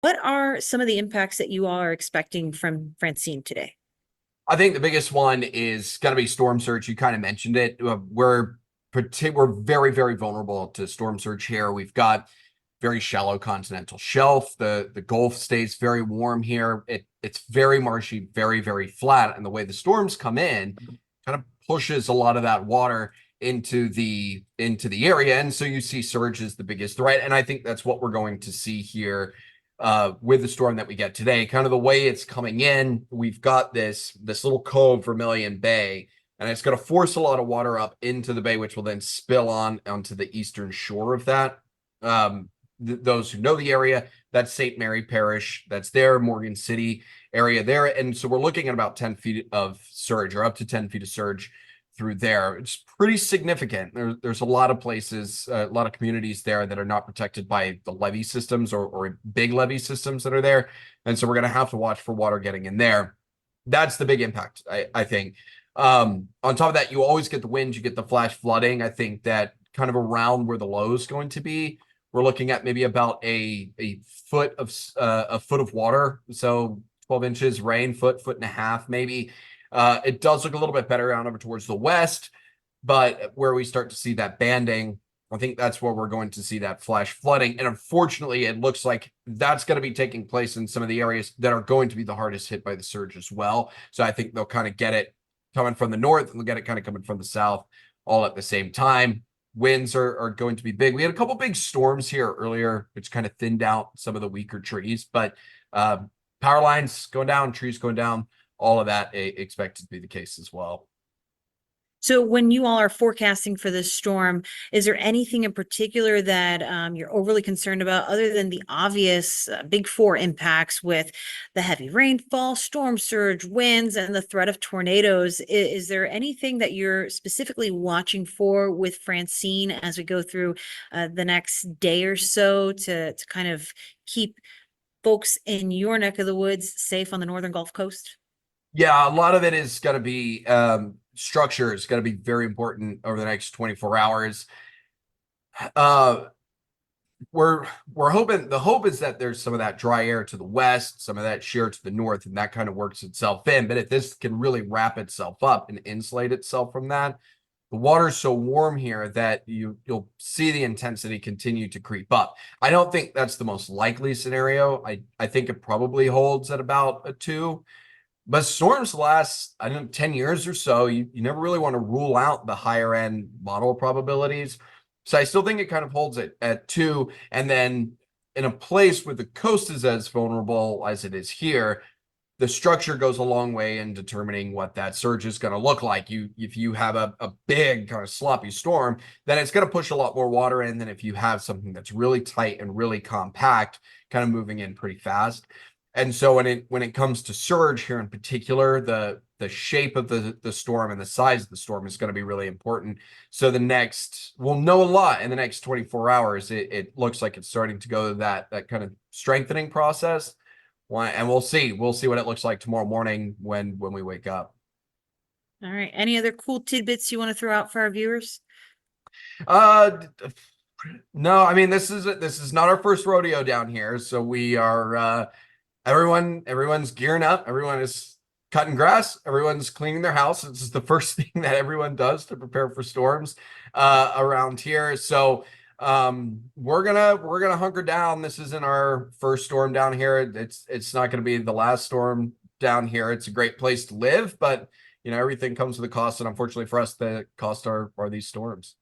What are some of the impacts that you all are expecting from Francine today? I think the biggest one is going to be storm surge. You kind of mentioned it. We're very, very vulnerable to storm surge here. We've got very shallow continental shelf. The Gulf stays very warm here. It's very marshy, very, very flat. And the way the storms come in kind of pushes a lot of that water into the area. And so you see surge is the biggest threat. And I think that's what we're going to see here with the storm that we get today. Kind of the way it's coming in, we've got this little cove, Vermilion Bay, and it's going to force a lot of water up into the bay, which will then spill onto the eastern shore of that. Those who know the area, that's St. Mary Parish, that's there, Morgan City area there. And so we're looking at about 10 feet of surge, or up to 10 feet of surge through there. It's pretty significant. There's a lot of places, a lot of communities there that are not protected by the levee systems or big levee systems that are there. And so we're going to have to watch for water getting in there. That's the big impact, I think. On top of that, you always get the winds, you get the flash flooding. I think that kind of around where the low is going to be, we're looking at maybe about a foot of water. So 12 inches rain, foot and a half, maybe. It does look a little bit better out over towards the west, but where we start to see that banding, I think that's where we're going to see that flash flooding. And unfortunately, it looks like that's going to be taking place in some of the areas that are going to be the hardest hit by the surge as well. So I think they'll kind of get it coming from the north and they'll get it kind of coming from the south all at the same time. Winds are going to be big. We had a couple big storms here earlier, which kind of thinned out some of the weaker trees, but power lines going down, trees going down, all of that expected to be the case as well. So when you all are forecasting for this storm, is there anything in particular that you're overly concerned about other than the obvious big four impacts with the heavy rainfall, storm surge, winds, and the threat of tornadoes? Is there anything that you're specifically watching for with Francine as we go through the next day or so to kind of keep folks in your neck of the woods safe on the northern Gulf Coast? Yeah, a lot of it is going to be structure is going to be very important over the next 24 hours. Uh, we're hoping, the hope is that there's some of that dry air to the west, some of that shear to the north, and that kind of works itself in. But if this can really wrap itself up and insulate itself from that, the water's so warm here that you'll see the intensity continue to creep up. I don't think that's the most likely scenario. I think it probably holds at about a 2. But storms last, I don't know, 10 years or so. You never really want to rule out the higher end model probabilities. So I still think it kind of holds it at 2. And then in a place where the coast is as vulnerable as it is here, the structure goes a long way in determining what that surge is going to look like. If you have a big kind of sloppy storm, then it's going to push a lot more water in than if you have something that's really tight and really compact, kind of moving in pretty fast. And so when it comes to surge here in particular, the shape of the storm and the size of the storm is going to be really important. So we'll know a lot in the next 24 hours. It looks like it's starting to go that kind of strengthening process. And we'll see what it looks like tomorrow morning when we wake up. All right. Any other cool tidbits you want to throw out for our viewers? Uh, no, I mean this is not our first rodeo down here, so we are everyone's gearing up, everyone is cutting grass, everyone's cleaning their house. This is the first thing that everyone does to prepare for storms around here. So we're gonna hunker down. This isn't our first storm down here. It's not gonna be the last storm down here. It's a great place to live, but everything comes with a cost, and unfortunately for us, the cost are these storms.